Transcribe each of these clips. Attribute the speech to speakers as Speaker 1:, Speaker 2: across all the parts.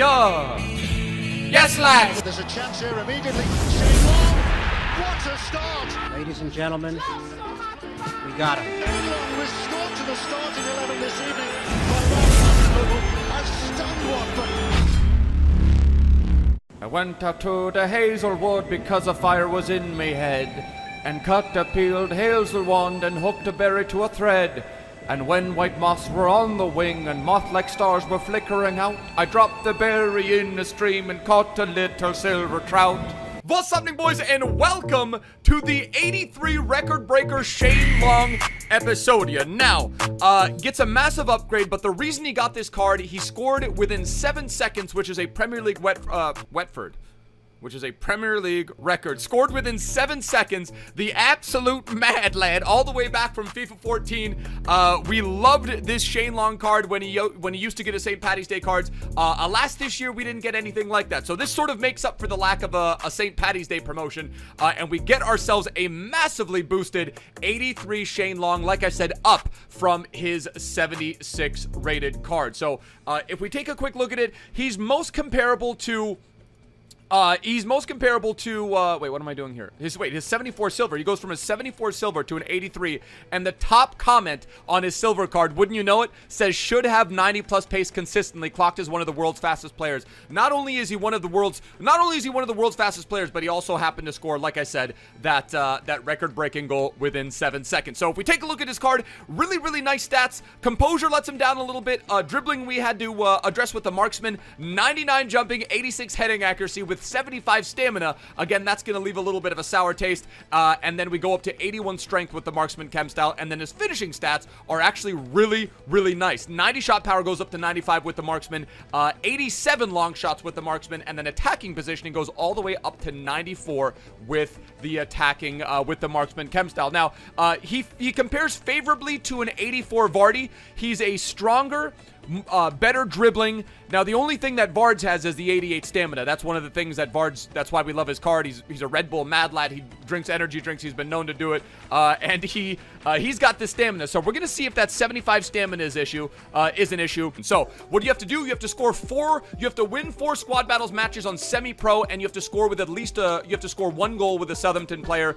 Speaker 1: Yeah. Yes, lads.
Speaker 2: There's a chance here immediately. Shane Long. What a start.
Speaker 3: Ladies and gentlemen, we got him.
Speaker 2: Long restored to the starting 11 this evening. Has stunned Watford.
Speaker 1: I went up to the Hazelwood because a fire was in me head, and cut a peeled hazel wand and hooked a berry to a thread. And when white moths were on the wing and moth-like stars were flickering out, I dropped the berry in the stream and caught a little silver trout. What's happening, boys, and welcome to the 83 record breaker Shane Long episodia. Now, gets a massive upgrade, but the reason he got this card, he scored within 7 seconds, which is a Premier League which is a Premier League record. Scored within 7 seconds. The absolute mad lad, all the way back from FIFA 14. We loved this Shane Long card when he used to get his St. Paddy's Day cards. Alas, this year we didn't get anything like that. So this sort of makes up for the lack of a St. Paddy's Day promotion. And we get ourselves a massively boosted 83 Shane Long, like I said, up from his 76 rated card. So if we take a quick look at it, he's most comparable to... wait, what am I doing here? His 74 silver. He goes from a 74 silver to an 83, and the top comment on his silver card, wouldn't you know it, says should have 90 plus pace consistently, clocked as one of the world's fastest players. Not only is he one of the world's fastest players, but he also happened to score, like I said, that record-breaking goal within 7 seconds. So if we take a look at his card, really, really nice stats. Composure lets him down a little bit. Dribbling we had to address with the marksman. 99 jumping, 86 heading accuracy with 75 stamina. Again, that's going to leave a little bit of a sour taste. And then we go up to 81 strength with the marksman chem style. And then his finishing stats are actually really, really nice. 90 shot power goes up to 95 with the marksman. 87 long shots with the marksman. And then attacking positioning goes all the way up to 94 with the attacking, with the marksman chem style. Now, he compares favorably to an 84 Vardy. He's a stronger, better dribbling. Now, the only thing that Vards has is the 88 stamina. That's one of the things that Vards, that's why we love his card. He's a Red Bull mad lad. He drinks energy drinks. He's been known to do it. And he's got the stamina. So we're going to see if that 75 stamina is an issue. So what do you have to do? You have to score you have to win 4 squad battles matches on semi-pro, and you have to score with at least you have to score 1 goal with a Southampton player.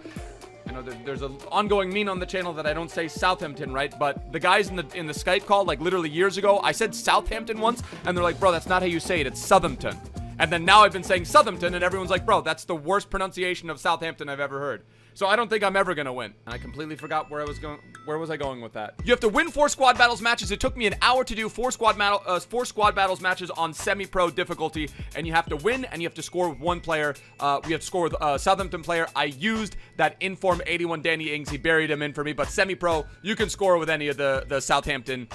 Speaker 1: I know there's an ongoing meme on the channel that I don't say Southampton, right? But the guys in the Skype call, like literally years ago, I said Southampton once, and they're like, bro, that's not how you say it. It's Southampton. And then now I've been saying Southampton, and everyone's like, bro, that's the worst pronunciation of Southampton I've ever heard. So I don't think I'm ever gonna win. And I completely forgot where I was going. Where was I going with that? You have to win 4 squad battles matches. It took me an hour to do 4 squad battles matches on semi-pro difficulty, and you have to win, and you have to score with 1 player. We have to score with a Southampton player. I used that inform 81 Danny Ings. He buried him in for me. But semi-pro, you can score with any of the Southampton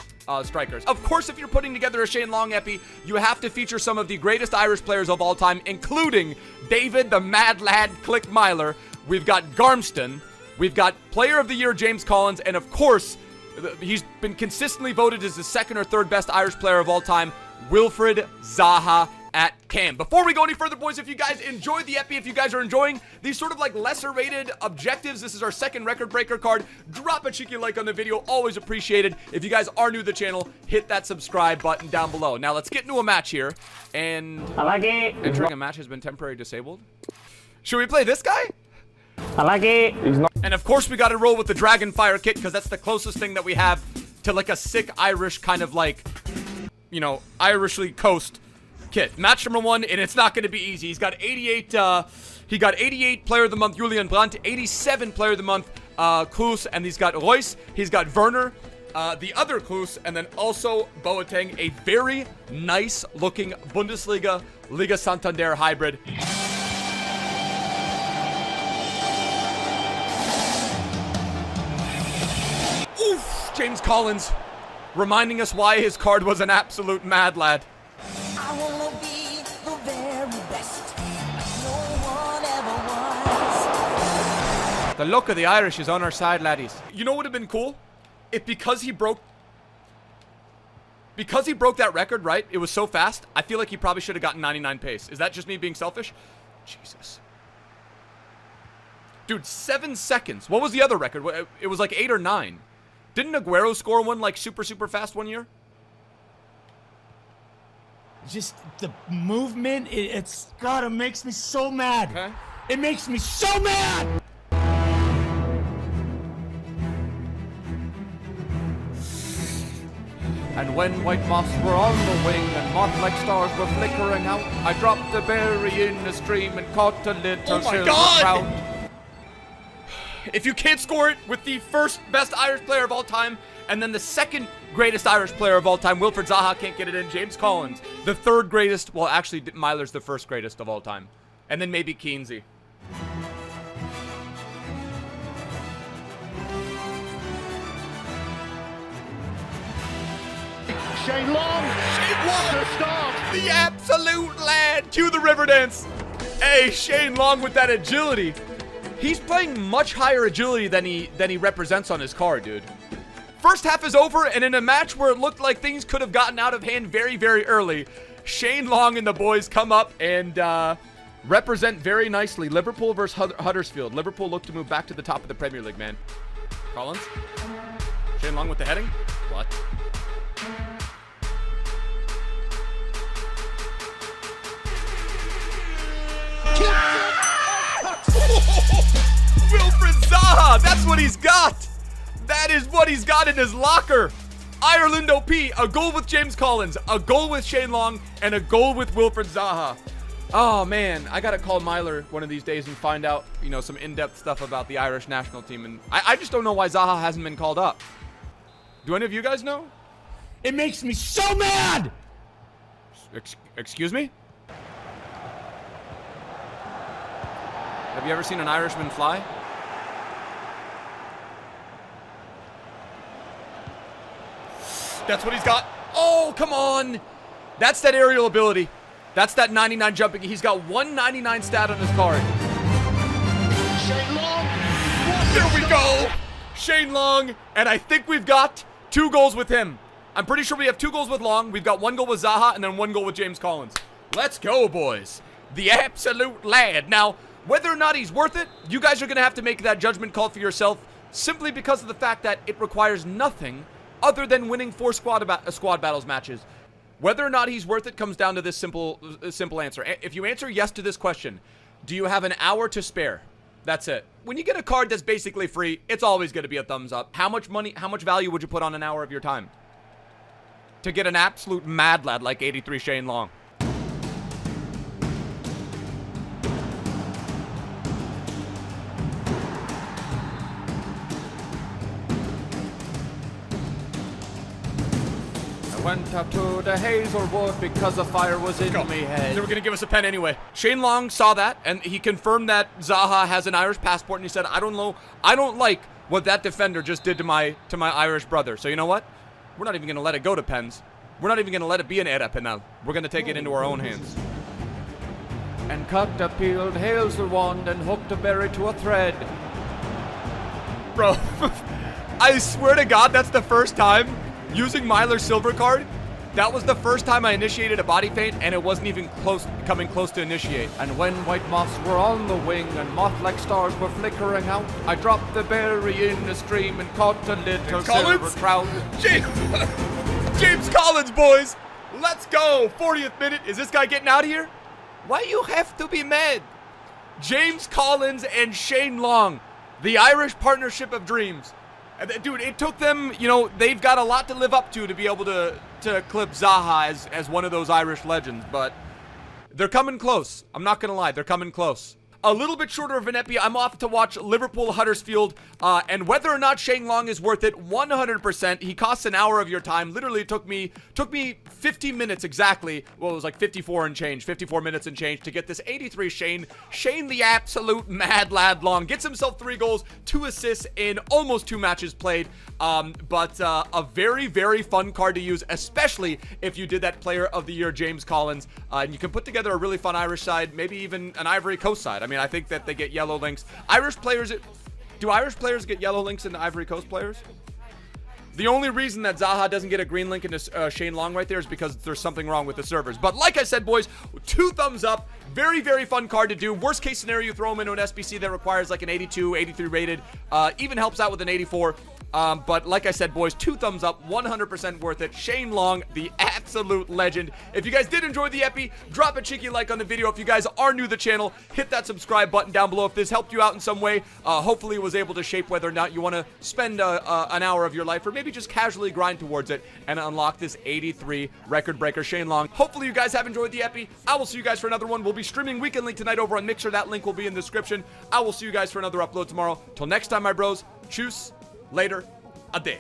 Speaker 1: strikers. Of course, if you're putting together a Shane Long epi, you have to feature some of the greatest Irish players of all time, including David the Mad Lad Click Myler. We've got Garmston, we've got Player of the Year James Collins, and of course, he's been consistently voted as the 2nd or 3rd best Irish player of all time, Wilfred Zaha at Cam. Before we go any further, boys, if you guys enjoyed the epi, if you guys are enjoying these sort of like lesser rated objectives, this is our 2nd record breaker card, drop a cheeky like on the video, always appreciated. If you guys are new to the channel, hit that subscribe button down below. Now let's get into a match here, and
Speaker 3: I like it.
Speaker 1: Entering a match has been temporarily disabled. Should we play this guy?
Speaker 3: I like it.
Speaker 1: And of course we got to roll with the Dragon Fire kit, because that's the closest thing that we have to like a sick Irish kind of like, you know, Irishly coast kit. Match number 1, and it's not going to be easy. He's got 88, he got 88 Player of the Month, Julian Brandt, 87 Player of the Month, Klus, and he's got Royce, he's got Werner, the other Klus, and then also Boateng, a very nice looking Bundesliga, Liga Santander hybrid. James Collins reminding us why his card was an absolute mad lad.
Speaker 4: I wanna be the very best. No one ever was.
Speaker 1: The luck of the Irish is on our side, laddies. You know what would have been cool? If because he broke that record, right? It was so fast. I feel like he probably should have gotten 99 pace. Is that just me being selfish? Jesus. Dude, 7 seconds. What was the other record? It was like 8 or 9. Didn't Aguero score one like super fast one year?
Speaker 5: just the movement, God, it makes me so mad.
Speaker 1: Okay.
Speaker 5: It makes me so mad!
Speaker 1: And when white moths were on the wing and moth-like stars were flickering out, I dropped a berry in the stream and caught a little silver trout.
Speaker 6: If you can't score it with the first best Irish player of all time, and then the second greatest Irish player of all time, Wilfred Zaha can't get it in, James Collins, the third greatest, well actually Myler's the first greatest of all time. And then maybe Keensey.
Speaker 2: Shane Long. What a start.
Speaker 6: The absolute lad. Cue the river dance. Hey, Shane Long with that agility. He's playing much higher agility than he represents on his card, dude. First half is over, and in a match where it looked like things could have gotten out of hand very, very early, Shane Long and the boys come up and represent very nicely. Liverpool versus Huddersfield. Liverpool look to move back to the top of the Premier League, man. Collins. Shane Long with the heading. What? Wilfred Zaha, that's what he's got. That is what he's got in his locker. Ireland OP, a goal with James Collins, a goal with Shane Long, and a goal with Wilfred Zaha. Oh man, I gotta call Myler one of these days and find out, you know, some in-depth stuff about the Irish national team. And I just don't know why Zaha hasn't been called up. Do any of you guys know?
Speaker 5: It makes me so mad!
Speaker 6: Excuse me? Have you ever seen an Irishman fly? That's what he's got. Oh, come on. That's that aerial ability. That's that 99 jumping. He's got 199 stat on his card.
Speaker 2: Shane Long.
Speaker 6: There we go. Shane Long. And I think we've got 2 goals with him. I'm pretty sure we have 2 goals with Long. We've got 1 goal with Zaha and then 1 goal with James Collins. Let's go, boys. The absolute lad. Now, whether or not he's worth it, you guys are going to have to make that judgment call for yourself, simply because of the fact that it requires nothing other than winning 4 squad battles matches. Whether or not he's worth it comes down to this simple answer. If you answer yes to this question, do you have an hour to spare? That's it. When you get a card that's basically free, it's always going to be a thumbs up. How much money, how much value would you put on an hour of your time to get an absolute mad lad like 83 Shane Long?
Speaker 1: Went up to the Hazelwood because a fire was in me head.
Speaker 6: They were going to give us a pen anyway. Shane Long saw that, and he confirmed that Zaha has an Irish passport, and he said, I don't like what that defender just did to my Irish brother. So you know what? We're not even going to let it go to pens. We're not even going to let it be an era penal. We're going to take it into our own hands.
Speaker 1: And cut a peeled hazel wand and hooked a berry to a thread.
Speaker 6: Bro, I swear to God, that's the first time using Myler's silver card. That was the first time I initiated a body feint, and it wasn't even coming close to initiate.
Speaker 1: And when white moths were on the wing and moth-like stars were flickering out, I dropped the berry in the stream and caught a little silver trout.
Speaker 6: James Collins, boys. Let's go. 40th minute. Is this guy getting out of here? Why you have to be mad? James Collins and Shane Long, the Irish partnership of dreams. Dude, it took them, you know, they've got a lot to live up to be able to clip Zaha as one of those Irish legends, but they're coming close. I'm not going to lie, they're coming close. A little bit shorter of an epi. I'm off to watch Liverpool Huddersfield, and whether or not Shane Long is worth it, 100%. He costs an hour of your time. Literally took me 50 minutes exactly. Well, it was like 54 minutes and change to get this 83 Shane the absolute mad lad Long. Gets himself 3 goals, 2 assists in almost 2 matches played. But a very, very fun card to use, especially if you did that Player of the Year James Collins. And you can put together a really fun Irish side, maybe even an Ivory Coast side. I mean, I think that they get yellow links. Do Irish players get yellow links into Ivory Coast players? The only reason that Zaha doesn't get a green link into Shane Long right there is because there's something wrong with the servers. But like I said, boys, 2 thumbs up. Very, very fun card to do. Worst case scenario, you throw him into an SBC that requires like an 82, 83 rated. Even helps out with an 84. But like I said, boys, 2 thumbs up, 100% worth it. Shane Long, the absolute legend. If you guys did enjoy the epi, drop a cheeky like on the video. If you guys are new to the channel, hit that subscribe button down below. If this helped you out in some way, hopefully it was able to shape whether or not you want to spend an hour of your life, or maybe just casually grind towards it and unlock this 83 record breaker Shane Long. Hopefully you guys have enjoyed the epi. I will see you guys for another one. We'll be streaming Weekend Link tonight over on Mixer. That link will be in the description. I will see you guys for another upload tomorrow. Till next time, my bros. Tschüss. Later. A day.